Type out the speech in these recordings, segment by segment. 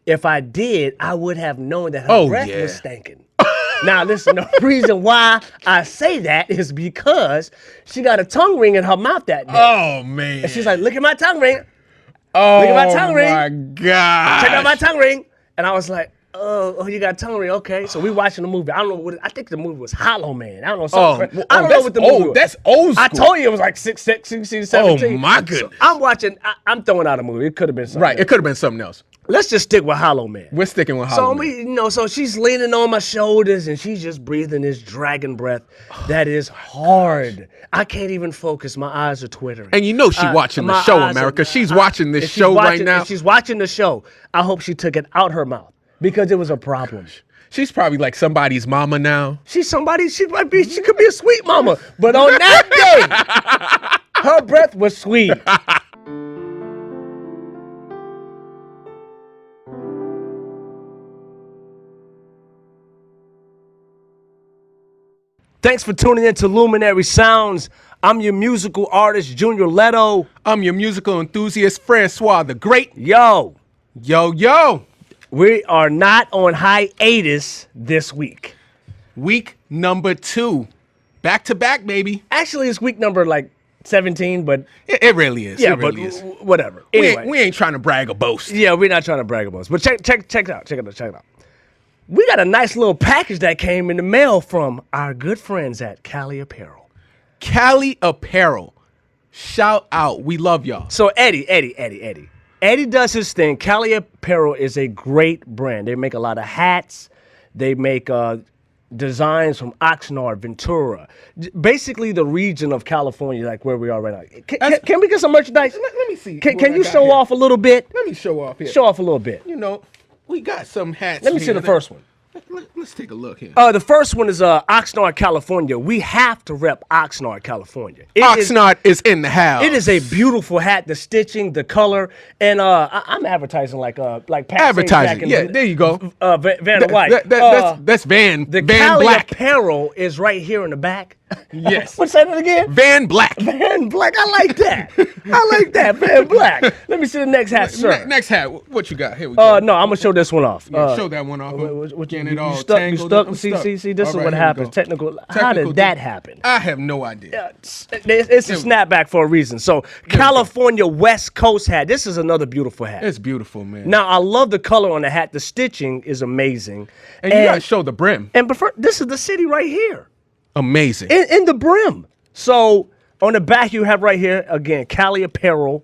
If I did, I would have known that her breath was stinking. Now, listen, the reason why I say that is because she got a tongue ring in her mouth that day. Oh, man. And she's like, look at my tongue ring. Oh, look at my tongue ring. my God. Check out my tongue ring. And I was like, oh, you got a tongue ring. Okay. So we watching the movie. I don't know what I think the movie was Hollow Man. I don't know. I don't know what the movie was. That's old school. I told you it was like 16, 17. Oh, my goodness. So I'm watching. I'm throwing out a movie. It could have been something Right. else. It could have been something else. Let's just stick with Hollow Man. We're sticking with Hollow Man. So she's leaning on my shoulders and she's just breathing this dragon breath that is hard. I can't even focus. My eyes are twittering. And you know she's watching the show, America. She's watching this show right now. If she's watching the show, I hope she took it out her mouth because it was a problem. She's probably like somebody's mama now. She could be a sweet mama. But on that day, her breath was sweet. Thanks for tuning in to Luminary Sounds. I'm your musical artist, Junior Lledo. I'm your musical enthusiast, Francois the Great. Yo. We are not on hiatus this week. Week number 2. Back to back, baby. Actually, it's week number like 17, but... It really is. Yeah, it really but is. Whatever. Anyway. We ain't trying to brag or boast. Yeah, we're not trying to brag about it. But check it out. We got a nice little package that came in the mail from our good friends at Cali Apparel. Cali Apparel. Shout out. We love y'all. So Eddie. Eddie does his thing. Cali Apparel is a great brand. They make a lot of hats. They make designs from Oxnard, Ventura. Basically the region of California, like where we are right now. Can we get some merchandise? Let me see. Can you show off a little bit? Let me show off here. Show off a little bit. You know, we got some hats. Let me see the first one. Let's take a look here. The first one is Oxnard, California. We have to rep Oxnard, California. Oxnard is in the house. It is a beautiful hat. The stitching, the color, and I'm advertising like Pat advertising. Yeah, there you go. Van White. That's Van. The Van Cali Black. Apparel is right here in the back. Yes. What's that again? Van Black. Van Black. I like that. Van Black. Let me see the next hat, sir. Next hat. What you got? Here we go. No, I'm gonna show this one off. Show that one off. Getting it all you stuck. tangled. See. This is what happens. Technical. How did that happen? I have no idea. It's a snapback for a reason. So California West Coast hat. This is another beautiful hat. It's beautiful, man. Now I love the color on the hat. The stitching is amazing. And you gotta show the brim. And this is the city right here. Amazing. In the brim. So on the back you have right here again Cali Apparel.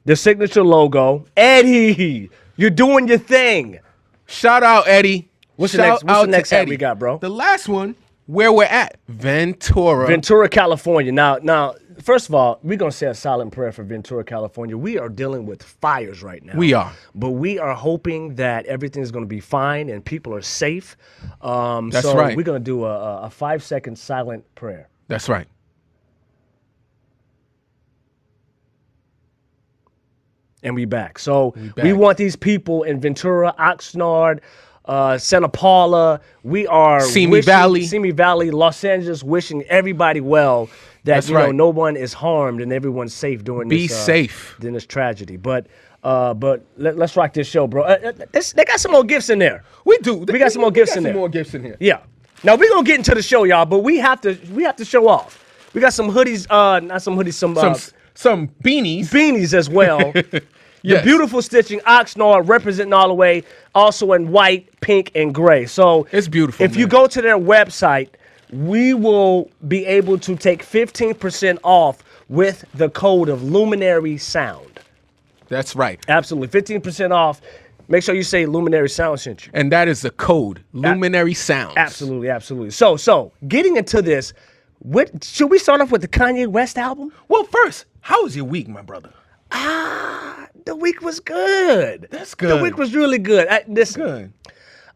The signature logo. Eddie, you're doing your thing. Shout out, Eddie. What's the next hat we got, bro? The last one, where we're at, Ventura, California. Now, first of all, we're gonna say a silent prayer for Ventura, California. We are dealing with fires right now. We are, but we are hoping that everything's gonna be fine and people are safe. That's right. We're gonna do a 5-second silent prayer. That's right. And we back. So we want these people in Ventura, Oxnard, Santa Paula. We are Simi Valley, Los Angeles, wishing everybody well. That no one is harmed and everyone's safe during this tragedy. But let's rock this show, bro. They got some more gifts in there. We do. We got some more gifts in there. More gifts in here. Yeah. Now we're gonna get into the show, y'all. But we have to show off. We got some hoodies. Not some hoodies. Some beanies. Beanies as well. Yes. The beautiful stitching, Oxnard, representing all the way, also in white, pink, and gray. So it's beautiful. If you go to their website, we will be able to take 15% off with the code of Luminary Sound. That's right. Absolutely. 15% off. Make sure you say Luminary Sound sent you. And that is the code, Luminary Sound. Absolutely. So getting into this, should we start off with the Kanye West album? Well, first, how was your week, my brother? The week was good. That's good. The week was really good. Good.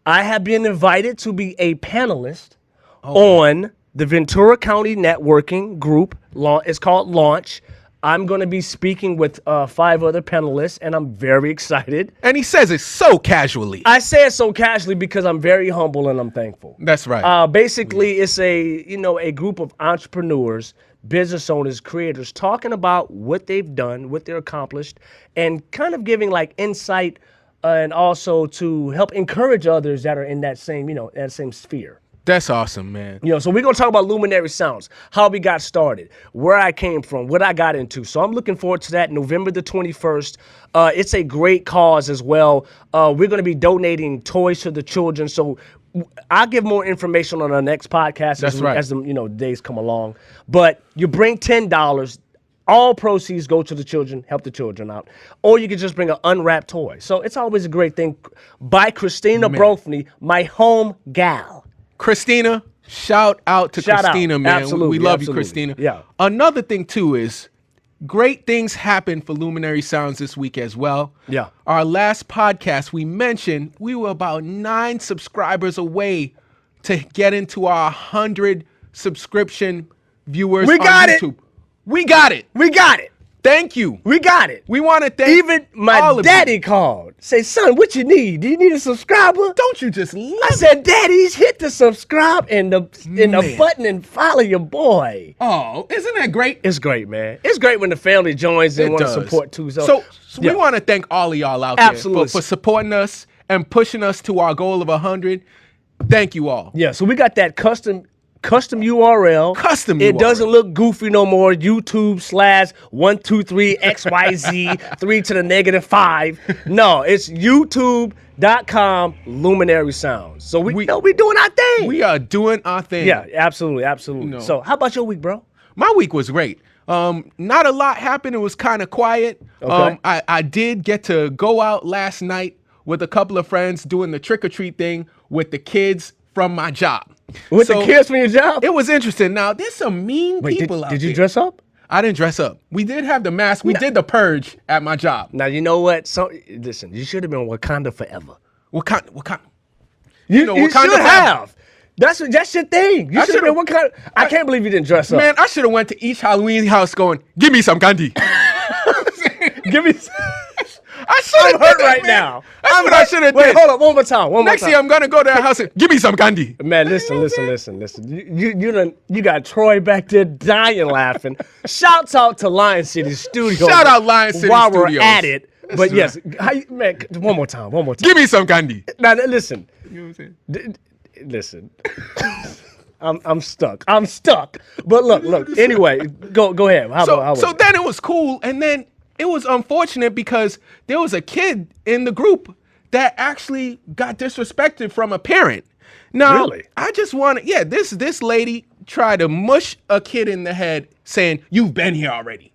I have been invited to be a panelist on the Ventura County Networking Group. It's called Launch. I'm going to be speaking with 5 other panelists, and I'm very excited. And he says it so casually. I say it so casually because I'm very humble and I'm thankful. That's right. Basically, it's a group of entrepreneurs, business owners, creators, talking about what they've done, what they're accomplished, and kind of giving like insight and also to help encourage others that are in that same, that same sphere. That's awesome, man. So we're going to talk about Luminary Sounds, how we got started, where I came from, what I got into. So I'm looking forward to that November the 21st. It's a great cause as well. We're going to be donating toys to the children. So I'll give more information on our next podcast as the days come along. But you bring $10. All proceeds go to the children, help the children out. Or you can just bring an unwrapped toy. So it's always a great thing. By Cristina Brophy, my home gal. Cristina, shout out to Cristina, man. Absolutely, we love you, Cristina. Yeah. Another thing, too, is great things happen for Luminary Sounds this week as well. Yeah. Our last podcast, we mentioned we were about 9 subscribers away to get into our 100 subscription viewers on YouTube. We got it. We got it. Thank you. We got it. We want to thank even my daddy called. Say, son, what you need? Do you need a subscriber? Don't you just I said, Daddy's hit the subscribe and the button and follow your boy. Oh, isn't that great? It's great, man. It's great when the family joins and want to support too. So we want to thank all of y'all out there for supporting us and pushing us to our goal of 100. Thank you all. Yeah, so we got that custom URL. It doesn't look goofy no more. YouTube/123XYZ 3 to the -5. No, it's YouTube.com Luminary Sounds. So we doing our thing. We are doing our thing. Yeah, absolutely. So how about your week, bro? My week was great. Not a lot happened. It was kind of quiet. Okay. I did get to go out last night with a couple of friends doing the trick-or-treat thing with the kids from my job. With the kids from your job? It was interesting. Now, there's some mean people out there. Did you dress up? I didn't dress up. We did have the mask. We did the purge at my job. Now, you know what? Listen, you should have been Wakanda forever. Wakanda. You should have. That's your thing. You should have been Wakanda. I can't believe you didn't dress up. Man, I should have went to each Halloween house going, give me some candy. Give me some. I should have hurt right now. That's what I should have did. Wait, hold up, one more time. Next year, I'm gonna go to that house and give me some candy. Man, listen. You got Troy back there dying laughing. Shouts out to Lion City Studios. Shout out Lion City while Studios. We're at it. But yes, man, one more time. Give me some candy. Now listen. You know what I'm saying? Listen. I'm stuck. But look. Anyway, go ahead. So then it was cool, and then it was unfortunate because there was a kid in the group that actually got disrespected from a parent. Now, really? I just want to, this lady tried to mush a kid in the head saying, you've been here already.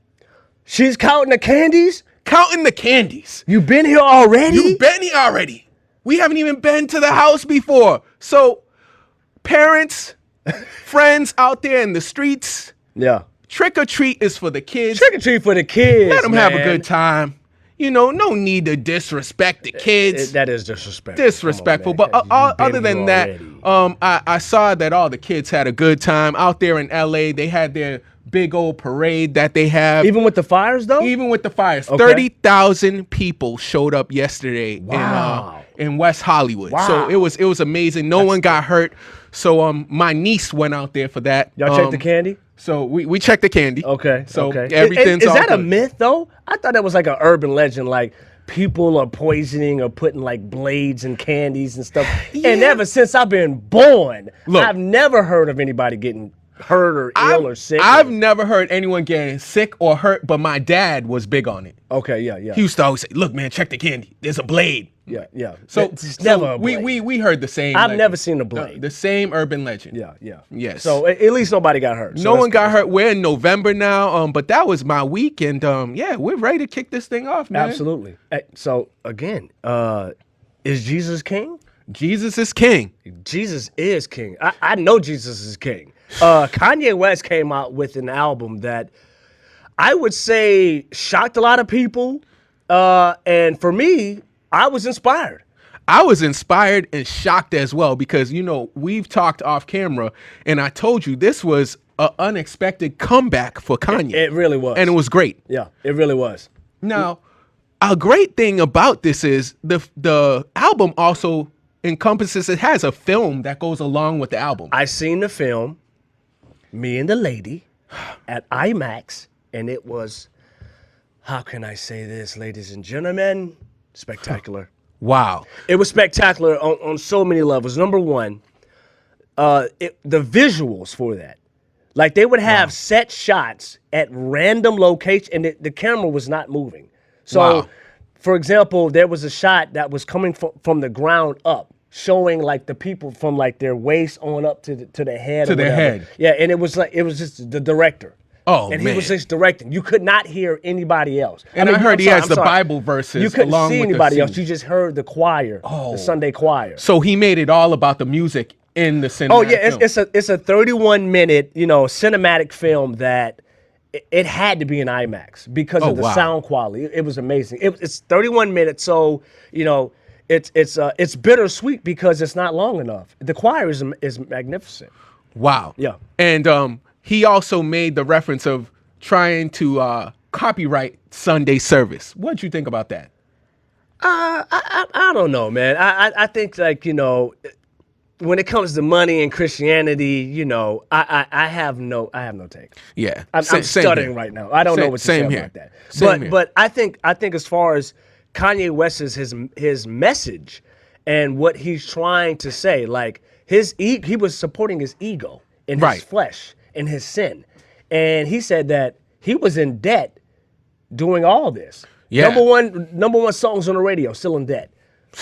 She's counting the candies? Counting the candies. You've been here already? You've been here already. We haven't even been to the house before. So, parents, friends out there in the streets. Yeah. Trick or treat is for the kids. Trick or treat for the kids. Let them have a good time. No need to disrespect the kids. That is disrespectful. Disrespectful. But other than that, I saw that all the kids had a good time out there in LA. They had their big old parade that they have. Even with the fires, though? Even with the fires. Okay. 30,000 people showed up yesterday wow. in West Hollywood. Wow. So it was amazing. No one got hurt. So my niece went out there for that. Y'all checked the candy? So we checked the candy. Okay. So okay. everything's is all that good. a myth though? I thought that was like an urban legend, like people are poisoning or putting like blades in candies and stuff. Yeah. And ever since I've been born, I've never heard of anybody getting hurt or ill or sick. I've never heard anyone getting sick or hurt, but my dad was big on it. Okay, yeah. He used to always say, "Look, man, check the candy. There's a blade." Yeah. So it's never a blade. we heard the same. I've never seen a blade. The same urban legend. Yeah. Yes. So at least nobody got hurt. No one got hurt. We're in November now. But that was my week, and we're ready to kick this thing off, man. Absolutely. So again, is Jesus king? Jesus is king. Jesus is king. I know Jesus is king. Kanye West came out with an album that I would say shocked a lot of people. And for me, I was inspired. I was inspired and shocked as well because, we've talked off camera and I told you this was an unexpected comeback for Kanye. It really was. And it was great. Yeah, it really was. Now, a great thing about this is the album also encompasses, it has a film that goes along with the album. I seen the film, Me and the Lady, at IMAX, and it was, how can I say this, ladies and gentlemen, spectacular. Wow. It was spectacular on so many levels. Number one, the visuals for that. Like they would have set shots at random locations, and the camera was not moving. So, for example, there was a shot that was coming from the ground up, showing like the people from like their waist on up to the head. To their head. Yeah, and it was just the director. Oh, and man. he was just directing. You could not hear anybody else. And I heard he has the Bible verses. You couldn't along see with anybody the else. You just heard the choir, the Sunday choir. So he made it all about the music in the cinematic Oh yeah, film. it's a 31-minute cinematic film that it had to be in IMAX because of the sound quality. It was amazing. It's 31 minutes, so it's bittersweet because it's not long enough. The choir is magnificent. Wow. Yeah. And he also made the reference of trying to copyright Sunday service. What'd you think about that? I don't know, man. I think like when it comes to money and Christianity, I have no take. Yeah, I'm stuttering here. right now. I don't know what to say about that. But I think as far as Kanye West's his message and what he's trying to say, like he was supporting his ego and his flesh and his sin, and he said that he was in debt doing all this. Yeah. Number one songs on the radio, still in debt,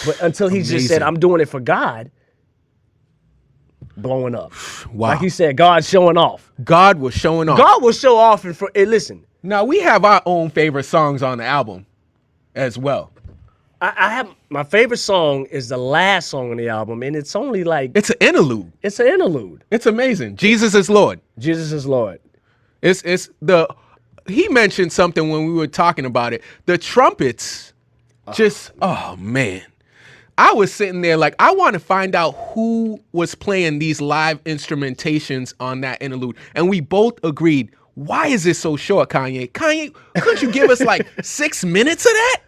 but until he just said, "I'm doing it for God." Blowing up. Wow. Like he said, God's showing off. God was showing off. God will show off. And listen. Now, we have our own favorite songs on the album as well. I have my favorite song is the last song on the album, and it's only like... It's an interlude. It's an interlude. It's amazing. Jesus is Lord. Jesus is Lord. He mentioned something when we were talking about it. The trumpets oh, man. I was sitting there like, I want to find out who was playing these live instrumentations on that interlude. And we both agreed, why is it so short, Kanye? Kanye, couldn't you give us like 6 minutes of that?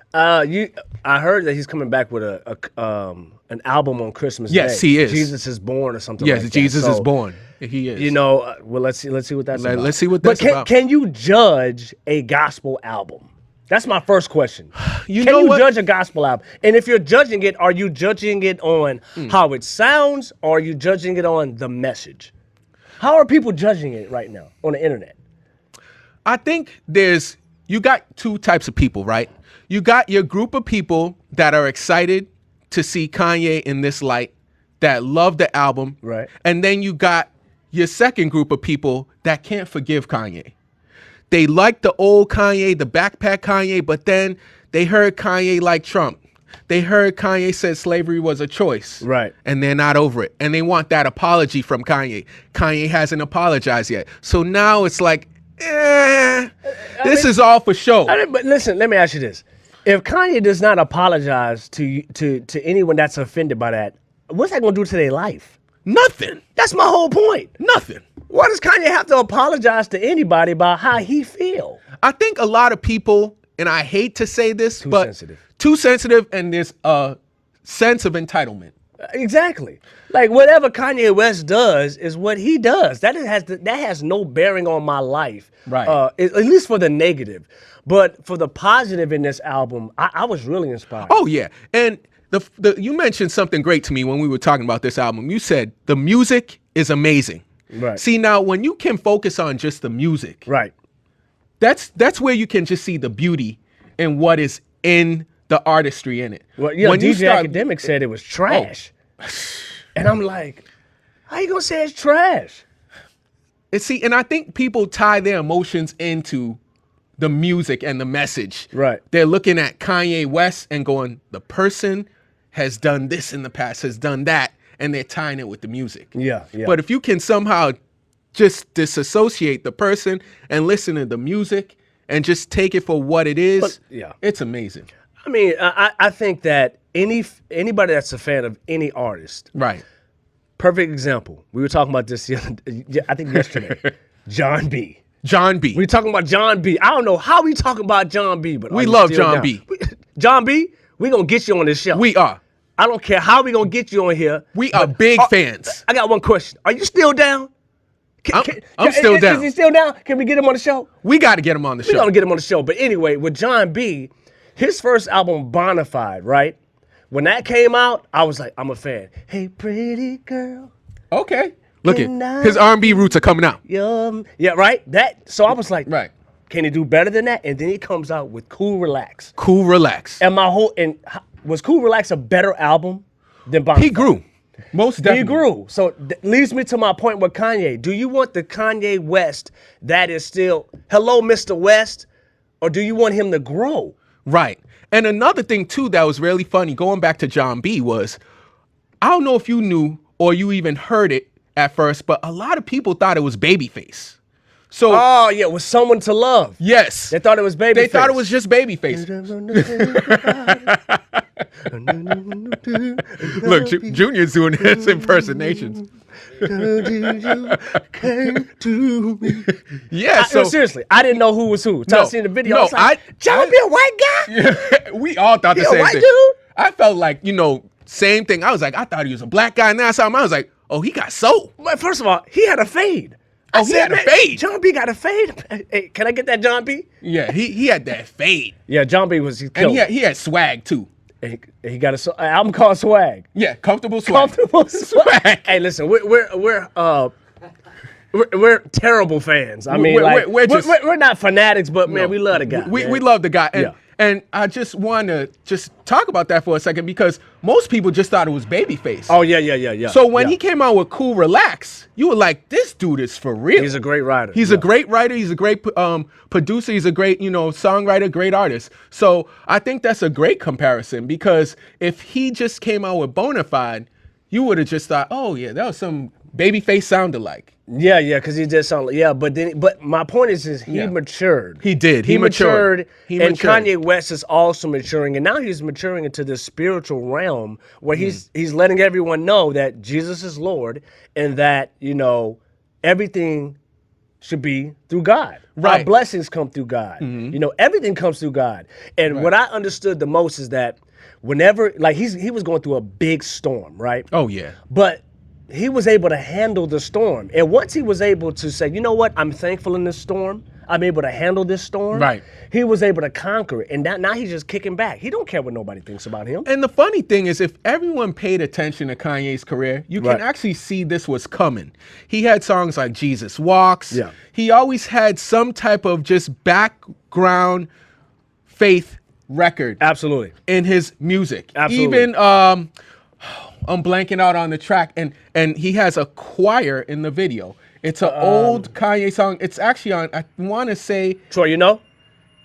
I heard that he's coming back with an album on Christmas Day. Yes, he is. Jesus is Born or something like that. Yes, Jesus is Born. He is. Well, let's see what that's about. Let's see what that's about. Can you judge a gospel album? That's my first question. Can you judge a gospel album? And if you're judging it, are you judging it on how it sounds, or are you judging it on the message? How are people judging it right now on the internet? I think you got two types of people, right? You got your group of people that are excited to see Kanye in this light, that love the album. Right. And then you got your second group of people that can't forgive Kanye. They like the old Kanye, the backpack Kanye, but then they heard Kanye like Trump. They heard Kanye said slavery was a choice. Right. And they're not over it. And they want that apology from Kanye. Kanye hasn't apologized yet. So now it's like, this is all for show. But listen, let me ask you this. If Kanye does not apologize to anyone that's offended by that, what's that going to do to their life? Nothing. That's my whole point. Nothing. Why does Kanye have to apologize to anybody about how he feel? I think a lot of people, and I hate to say this, sensitive. Too sensitive, and there's a sense of entitlement. Exactly. Like whatever Kanye West does is what he does. That has no bearing on my life. Right. At least for the negative. But for the positive in this album, I was really inspired. Oh yeah. And you mentioned something great to me when we were talking about this album. You said the music is amazing. Right. See, now when you can focus on just the music, right, that's where you can just see the beauty and what is in the artistry in it. Well, when DJ Academic said it was trash. And I'm like, how you gonna say it's trash? And I think people tie their emotions into the music and the message. Right. They're looking at Kanye West and going, the person has done this in the past, has done that, and they're tying it with the music. Yeah. But if you can somehow just disassociate the person and listen to the music and just take it for what it is, it's amazing. I mean, I think that anybody that's a fan of any artist, right? Perfect example. We were talking about this I think yesterday. Jon B. Jon B. We talking about Jon B. I don't know how we talking about Jon B, but we love Jon B. Jon B, we gonna get you on this show. We are. I don't care how we gonna get you on here. We are big fans. I got one question. Are you still down? I'm still down. Is he still down? Can we get him on the show? We got to get him on the show. We're gonna get him on the show. But anyway, with Jon B, his first album, Bonafide, right? when that came out, I was like, I'm a fan. Hey, pretty girl. Okay. Look at his R&B roots are coming out. Yeah, right. So I was like, Right. Can he do better than that? And then he comes out with Cool Relax. Cool Relax. And was Cool Relax a better album than Bonfire? He grew. Most definitely. He grew. So leads me to my point with Kanye. Do you want the Kanye West that is still, hello, Mr. West, or do you want him to grow? Right. And another thing, too, that was really funny, going back to Jon B, was, I don't know if you knew or you even heard it at first, but a lot of people thought it was Babyface. So, oh, yeah, it was Someone to Love. Yes. They thought it was Babyface. They thought it was just Babyface. Look, Junior's doing his impersonations. Yeah, so seriously, I didn't know who was who. Until I seen the video. No, I was like, Jon B a white guy? Yeah, we all thought the same white thing. Dude? I felt like, same thing. I was like, I thought he was a black guy. Now I saw him, I was like, oh, he got soul. But first of all, he had a fade. Oh, he had a fade. Jon B got a fade. Hey, can I get that Jon B? Yeah, he had that fade. Yeah, Jon B was killed. And he had swag too. He got an album called Swag. Yeah, comfortable swag. Comfortable swag. Hey, listen, we're terrible fans. I mean, we're not fanatics, but man, we love the guy. We love the guy. And I just want to talk about that for a second, because most people just thought it was Babyface. Oh, yeah. So when he came out with Cool Relax, you were like, this dude is for real. He's a great writer. He's a great writer. He's a great producer. He's a great, songwriter, great artist. So I think that's a great comparison, because if he just came out with Bonafide, you would have just thought, oh, yeah, that was some Babyface sound alike. Yeah, because he just sounded but my point is he matured. He did. He matured. And Kanye West is also maturing, and now he's maturing into this spiritual realm where he's letting everyone know that Jesus is Lord, and that everything should be through God. Right. Our blessings come through God. Everything comes through God. And what I understood the most is that whenever, like, he was going through a big storm, right? Oh yeah. But he was able to handle the storm. And once he was able to say, you know what, I'm thankful in this storm. I'm able to handle this storm. Right. He was able to conquer it. And now he's just kicking back. He don't care what nobody thinks about him. And the funny thing is, if everyone paid attention to Kanye's career, you can actually see this was coming. He had songs like Jesus Walks. Yeah. He always had some type of just background faith record. Absolutely. In his music. Absolutely. Even I'm blanking out on the track, and he has a choir in the video. It's an old Kanye song. It's actually on, I want to say, Troy, you know?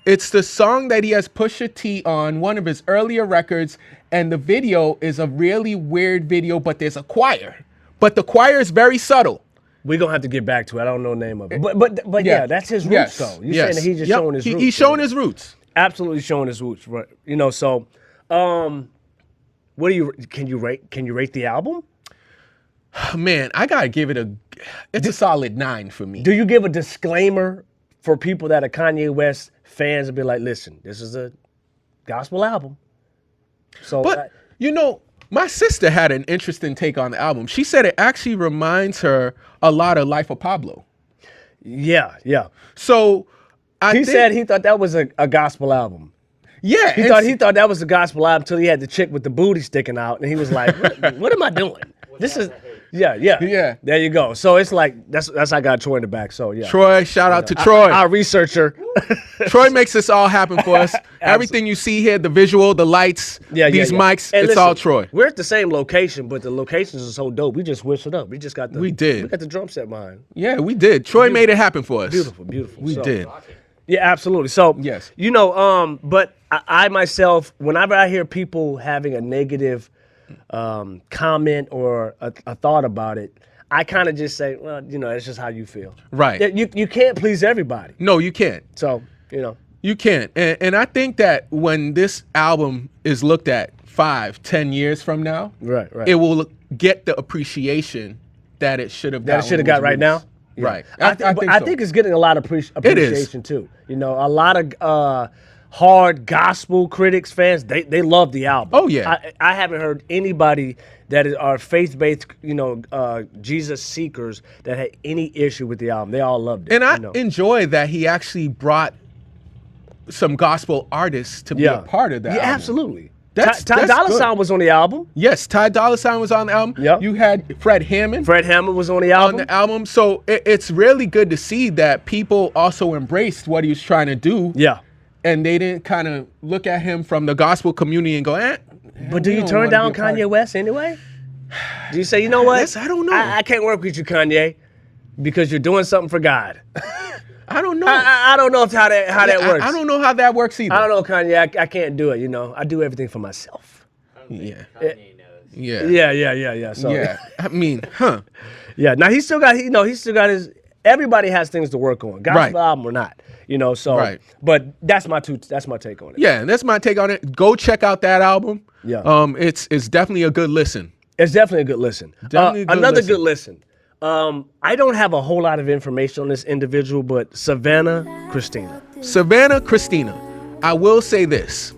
It's the song that he has Pusha T on, one of his earlier records, and the video is a really weird video, but there's a choir. But the choir is very subtle. We're going to have to get back to it. I don't know the name of it. But yeah, that's his roots, though. You're saying that he's just showing his roots. He's showing his roots. Absolutely showing his roots. Right. So what do you can you rate the album? Man, I gotta give it it's a solid 9 for me. Do you give a disclaimer for people that are Kanye West fans and be like, listen, this is a gospel album? So, but my sister had an interesting take on the album. She said it actually reminds her a lot of Life of Pablo. Yeah. So he said he thought that was a gospel album. Yeah, he thought that was a gospel album until he had the chick with the booty sticking out, and he was like, "What am I doing? This is yeah. There you go. So it's like that's I got Troy in the back. So yeah, Troy, shout out to Troy, our researcher. Troy makes this all happen for us. Everything you see here, the visual, the lights, these mics, it's all Troy. We're at the same location, but the locations are so dope. We just switched it up. We just got we got the drum set behind. Yeah, we did. Troy made it happen for us. Beautiful. We did. Yeah, absolutely. So, yes. But I myself, whenever I hear people having a negative comment or a thought about it, I kind of just say, well, it's just how you feel. Right. You can't please everybody. No, you can't. So, You can't. And I think that when this album is looked at 5-10 years from now, right. it will get the appreciation that it should have got. That it should have got right now? Yeah. Right. I think it's getting a lot of appreciation too. A lot of hard gospel critics, fans, they love the album. Oh yeah. I haven't heard anybody that are faith-based, Jesus seekers that had any issue with the album. They all loved it. And I enjoy that he actually brought some gospel artists to be a part of that. Yeah, album. absolutely. Ty Dolla $ign was on the album. Yes, Ty Dolla $ign was on the album. Yep. You had Fred Hammond. Fred Hammond was on the album. So it's really good to see that people also embraced what he was trying to do. Yeah. And they didn't kind of look at him from the gospel community and go, But do you turn down Kanye West anyway? Do you say, you know what? I don't know. I can't work with you, Kanye, because you're doing something for God. I don't know. I don't know how that works. I don't know how that works either. I don't know, Kanye. I can't do it. I do everything for myself. Yeah. Kanye knows. Yeah. So, yeah. I mean, Yeah. Now he still got his. Everybody has things to work on, gospel album or not. So. Right. But that's my take on it. Yeah, that's my take on it. Go check out that album. Yeah. It's definitely a good listen. It's definitely a good listen. Another good listen. I don't have a whole lot of information on this individual, but Savannah Cristina. Savannah Cristina. I will say this.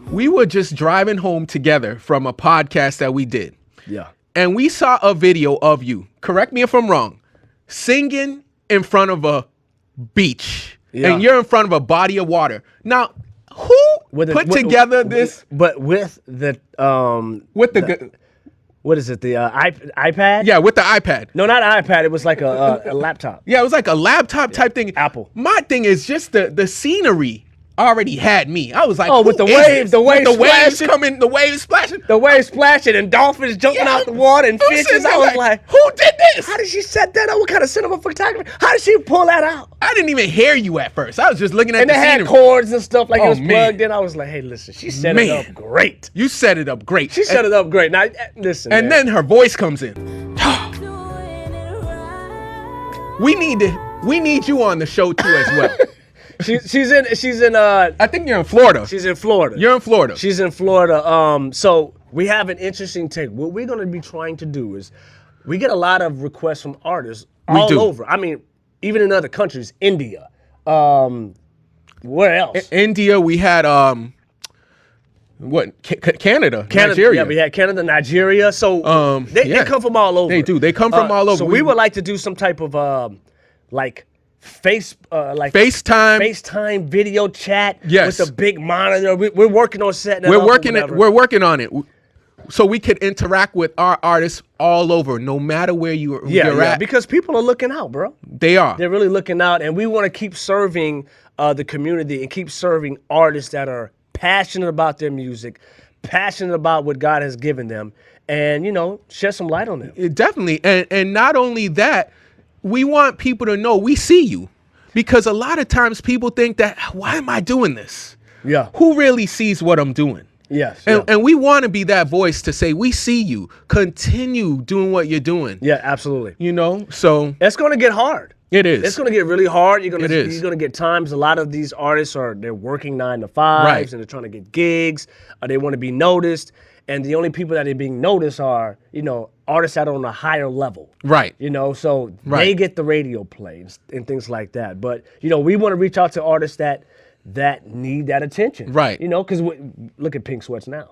We were just driving home together from a podcast that we did. Yeah. And we saw a video of you, correct me if I'm wrong, singing in front of a beach. Yeah. And you're in front of a body of water. Now, who put together this? But with the what is it? The iPad? Yeah, with the iPad. No, not an iPad. It was like a laptop. Yeah, it was like a laptop type thing. Apple. My thing is just the scenery already had me. I was like, with the waves coming, the waves splashing. The waves splashing and dolphins jumping out the water and fishes. I was like, who did this? How did she set that up? What kind of cinema photography? How did she pull that out? I didn't even hear you at first. I was just looking at the scenery. And they had cords and stuff like it was plugged in. I was like, hey, listen, she set it up great. You set it up great. She set it up great. Now, listen. And then her voice comes in. We need you on the show too as well. She's in I think you're in Florida. She's in Florida. You're in Florida. She's in Florida. So we have an interesting take. What we're gonna be trying to do is we get a lot of requests from artists all over. I mean, even in other countries, India. Where else? India, we had Canada, Nigeria. Yeah, we had Canada, Nigeria. So they come from all over. They do. They come from all over. So we would like to do some type of FaceTime video chat. Yes. With a big monitor. We're working on setting We're working on it. So we could interact with our artists all over, no matter where you're at. Because people are looking out, bro. They are. They're really looking out, and we want to keep serving the community and keep serving artists that are passionate about their music, passionate about what God has given them, and shed some light on them. Definitely, and not only that, we want people to know we see you, because a lot of times people think that, why am I doing this? Yeah. Who really sees what I'm doing? Yes. And we want to be that voice to say, we see you. Continue doing what you're doing. Yeah, absolutely. So it's going to get hard. It is. It's going to get really hard. You're going to get times. A lot of these artists they're working 9 to 5s, and they're trying to get gigs. They want to be noticed. And the only people that are being noticed are, artists that are on a higher level. Right. So they get the radio play and things like that. But, we want to reach out to artists that need that attention. Right. Because look at Pink Sweats now.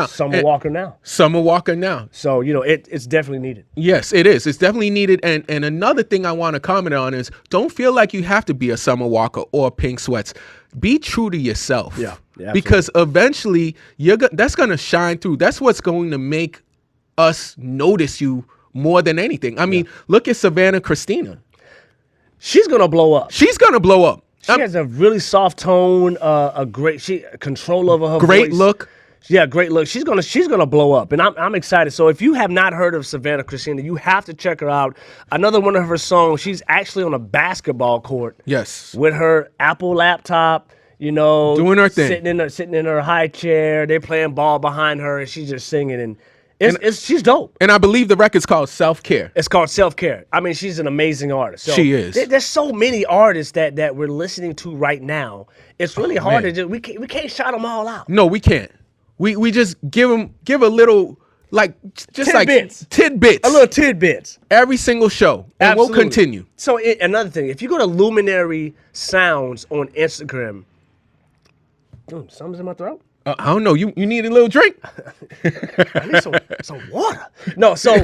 Summer Walker now. So, it's definitely needed. Yes, it is. It's definitely needed. And another thing I want to comment on is, don't feel like you have to be a Summer Walker or Pink Sweats. Be true to yourself. Yeah, because eventually that's going to shine through. That's what's going to make us notice you more than anything. I mean, look at Savannah Cristina. She's going to blow up. She has a really soft tone, a great control over her great voice. Look. Yeah, great look. She's gonna blow up, and I'm excited. So if you have not heard of Savannah Cristina, you have to check her out. Another one of her songs. She's actually on a basketball court. Yes. With her Apple laptop, doing her thing, sitting in her high chair. They're playing ball behind her, and she's just singing and. She's dope. And I believe the record's called Self-Care. It's called Self-Care. I mean, she's an amazing artist. So she is. There's so many artists that we're listening to right now. It's really hard to just, we can't shout them all out. No, we can't. We just give a little, tidbits. A little tidbits. Every single show. And Absolutely. We'll continue. So another thing, if you go to Luminary Sounds on Instagram, something's in my throat. I don't know. You need a little drink? I need some water. No, so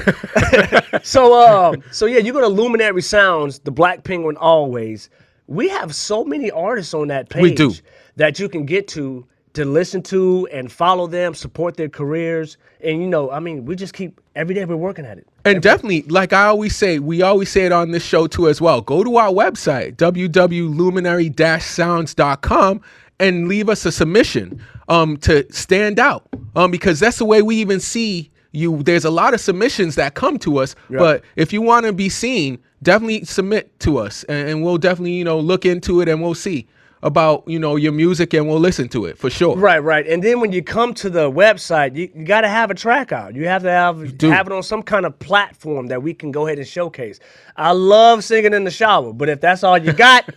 yeah, you go to Luminary Sounds, the Black Penguin Always. We have so many artists on that page we do. that you can get to to listen to and follow them, support their careers. And, you know, I mean, we just keep, every day we're working at it. And definitely, like I always say, we always say it on this show too as well. Go to our website, www.luminary-sounds.com, and leave us a submission to stand out. Because that's the way we even see you. There's a lot of submissions that come to us, but if you want to be seen, definitely submit to us, and we'll definitely, you know, look into it, and we'll see about, you know, your music, and we'll listen to it for sure. Right. And then when you come to the website, you got to have a track out. You have to have it on some kind of platform that we can go ahead and showcase. I love singing in the shower, but if that's all you got,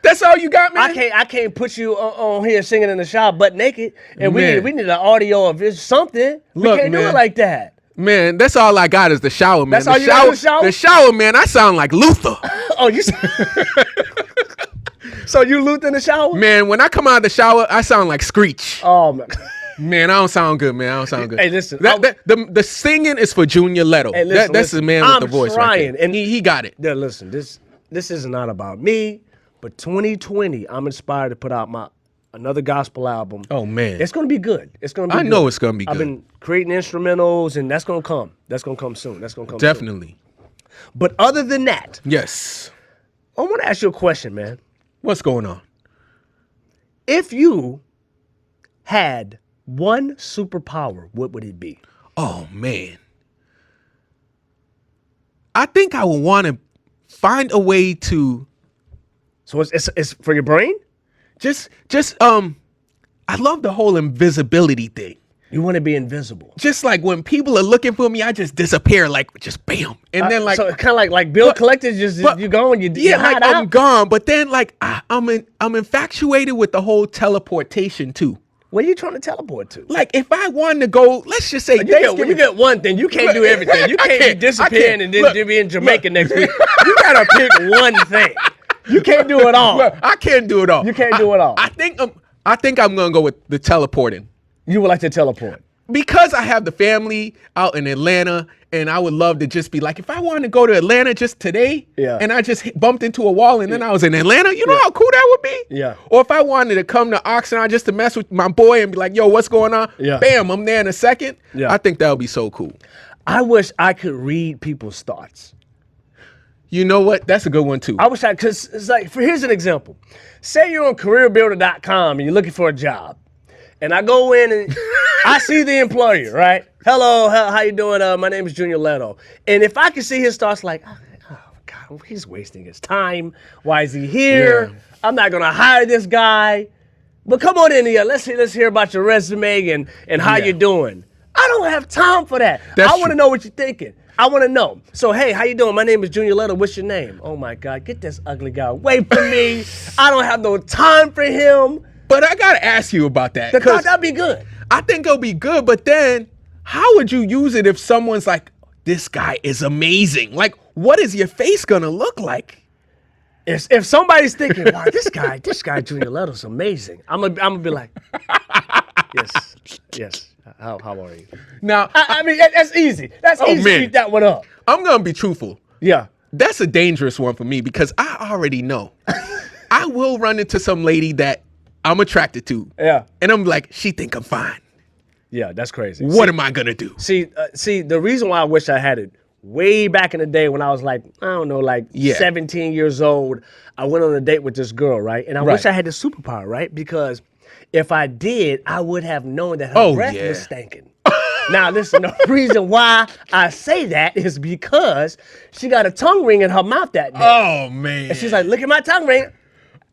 that's all you got, man. I can't put you on here singing in the shower butt naked, and we need an audio of this something. We can't do it like that. Man, that's all I got is the shower, man. That's all you got is the shower? The shower, man, I sound like Luther. Oh, you So you Luther in the shower? Man, when I come out of the shower, I sound like Screech. Oh, man. Man, I don't sound good, man. I don't sound good. Hey, listen. The singing is for Junior Lledo. Hey, that's the man with the voice right there. And he got it. Yeah, listen, this is not about me, but 2020, I'm inspired to put out another gospel album. Oh, man. It's going to be good. I know it's going to be good. I've been creating instrumentals, and that's going to come. That's going to come soon. Definitely. But other than that. Yes. I want to ask you a question, man. What's going on? If you had one superpower, what would it be? Oh, man. I think I would want to find a way to. So it's for your brain? Just I love the whole invisibility thing. You want to be invisible. Just like when people are looking for me, I just disappear, like just bam. And then like, so it's kind of like Bill Collector, you're gone. You're like I'm gone. But then like I'm infatuated with the whole teleportation too. Where are you trying to teleport to? Like if I wanted to go, let's just say when you get one thing, you can't do everything. You can't be disappearing and then be in Jamaica next week. You gotta pick one thing. You can't do it all. Look, I can't do it all. You can't do it all. I think I'm gonna go with the teleporting. You would like to teleport? Because I have the family out in Atlanta, and I would love to just be like, if I wanted to go to Atlanta just today, and I just bumped into a wall, and then I was in Atlanta, you know how cool that would be? Yeah. Or if I wanted to come to Oxnard just to mess with my boy and be like, yo, what's going on? Yeah. Bam, I'm there in a second. Yeah. I think that would be so cool. I wish I could read people's thoughts. You know what? That's a good one too. Because it's like, here's an example. Say you're on careerbuilder.com and you're looking for a job. And I go in and I see the employer, right? Hello, how you doing? My name is Junior Lledo. And if I can see his thoughts like, oh, God, he's wasting his time. Why is he here? Yeah. I'm not going to hire this guy. But come on in here. Let's hear about your resume and how you're doing. I don't have time for that. I want to know what you're thinking. I want to know. So, hey, how you doing? My name is Junior Lledo. What's your name? Oh, my God. Get this ugly guy away from me. I don't have no time for him. But I got to ask you about that. That'd be good. I think it'll be good, but then how would you use it if someone's like, this guy is amazing? Like, what is your face going to look like? If somebody's thinking, wow, this guy Junior Lledo's amazing, I'm gonna be like, yes. How are you? Now, I mean, that's easy. That's easy to keep that one up. I'm going to be truthful. Yeah. That's a dangerous one for me because I already know. I will run into some lady that I'm attracted to. Yeah. And I'm like, she think I'm fine. Yeah, that's crazy. What am I going to do? See, the reason why I wish I had it way back in the day when I was like, I don't know, 17 years old, I went on a date with this girl, right? And I wish I had the superpower, right? Because if I did, I would have known that her breath was stinking. Now, listen, the reason why I say that is because she got a tongue ring in her mouth that day. Oh, man. And she's like, look at my tongue ring.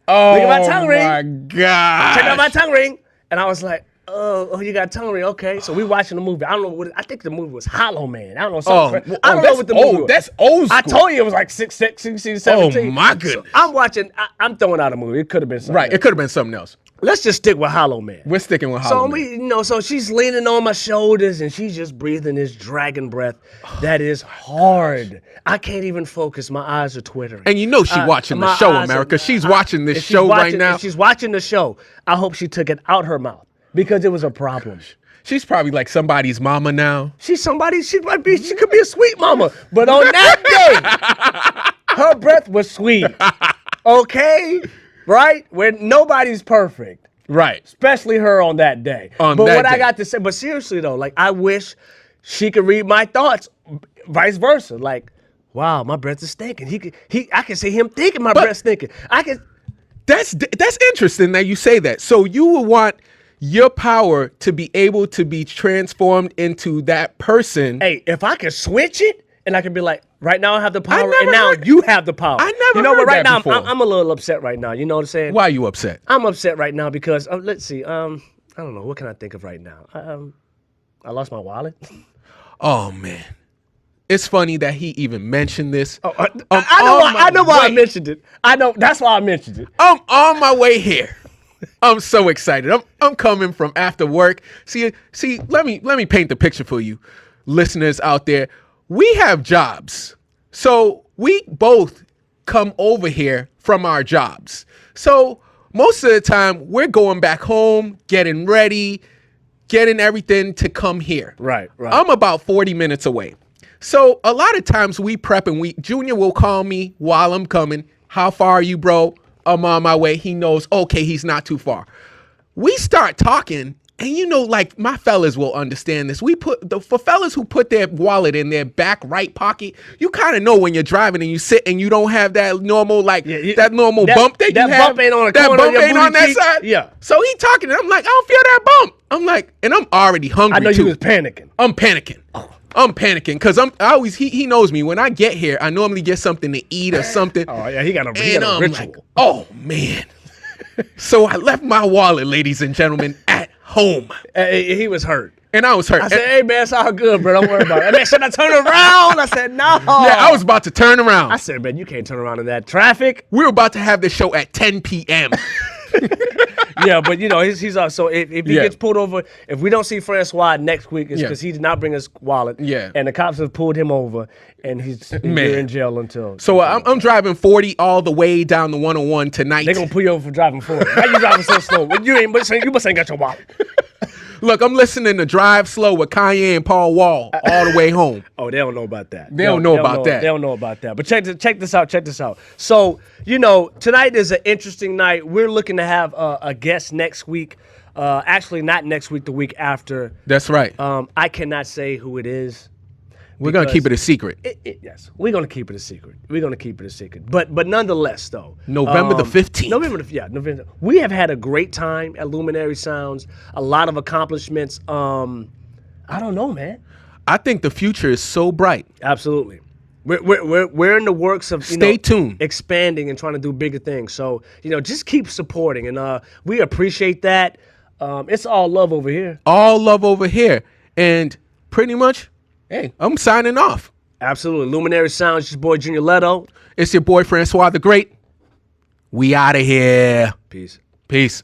Oh, look at my tongue ring. My God. Check out my tongue ring. And I was like, oh, you got a tongue ring. Okay. So we watching the movie. I don't know I think the movie was Hollow Man. I don't know. I don't know what the movie was. That's old school. I told you it was like 16, 17. Oh, my goodness. So I'm watching. I'm throwing out a movie. It could have been something else. It could have been something else. Let's just stick with Hollow Man. We're sticking with Hollow Man. So she's leaning on my shoulders and she's just breathing this dragon breath that is hard. I can't even focus. My eyes are twittering. And you know she's watching the show, America. She's watching this show right now. If she's watching the show, I hope she took it out her mouth because it was a problem. She's probably like somebody's mama now. She could be a sweet mama. But on that day, her breath was sweet. Okay? Right? Where nobody's perfect. Right. Especially her on that day. On but that what I day. got to say, but seriously though, like I wish she could read my thoughts, vice versa. Like, wow, my breath is stinking. I can see him thinking my breath's stinking. I can. That's interesting that you say that. So you would want your power to be able to be transformed into that person. Hey, if I could switch it and I could be like, right now I have the power, never and now heard- you have the power. I never You know heard what? Right that now, before. I'm a little upset right now. You know what I'm saying? Why are you upset? I'm upset right now because let's see. I don't know. What can I think of right now? I lost my wallet. Oh man, it's funny that he even mentioned this. I know why I mentioned it. I know that's why I mentioned it. I'm on my way here. I'm so excited. I'm coming from after work. See. Let me paint the picture for you, listeners out there. We have jobs, so we both come over here from our jobs. So most of the time, we're going back home, getting ready, getting everything to come here. Right. I'm about 40 minutes away. So a lot of times we prep and Junior will call me while I'm coming. How far are you, bro? I'm on my way. He knows, okay, he's not too far. We start talking, and like my fellas will understand this. For fellas who put their wallet in their back right pocket, you kind of know when you're driving and you sit and you don't have that normal bump that you have. Bump ain't on the that corner bump of your ain't on booty that cheek. side. Yeah. So he talking, and I'm like, I don't feel that bump. I'm like, and I'm already hungry. I know too. you was panicking. I'm panicking. I'm panicking because he knows me. When I get here, I normally get something to eat or something. Oh yeah, he got a I'm ritual. like, oh man. So I left my wallet, ladies and gentlemen, at home. He was hurt. And I was hurt. I said, hey man, it's all good, bro. Don't worry about it. And man, should I turn around? I said, no. Yeah, I was about to turn around. I said, man, you can't turn around in that traffic. We were about to have the show at 10 p.m. Yeah, but he's so if he gets pulled over, if we don't see Francois next week, it's because he did not bring his wallet. Yeah. And the cops have pulled him over, and he's in jail until. So I'm driving 40 all the way down the 101 tonight. They're gonna pull you over for driving 40. Why you driving so slow? You must ain't got your wallet. Look, I'm listening to Drive Slow with Kanye and Paul Wall all the way home. Oh, they don't know about that. They don't know about that. They don't know about that. But check this out. So, tonight is an interesting night. We're looking to have a guest next week. Actually, not next week, the week after. That's right. I cannot say who it is. We're going to keep it a secret. Yes, we're going to keep it a secret. But nonetheless, though. November the 15th. November. We have had a great time at Luminary Sounds. A lot of accomplishments. I don't know, man. I think the future is so bright. Absolutely. We're in the works of Stay tuned, expanding and trying to do bigger things. So just keep supporting, and we appreciate that. It's all love over here. All love over here, and pretty much, hey, I'm signing off. Absolutely, Luminary Sounds. It's your boy Junior Lledo. It's your boy Francois the Great. We out of here. Peace. Peace.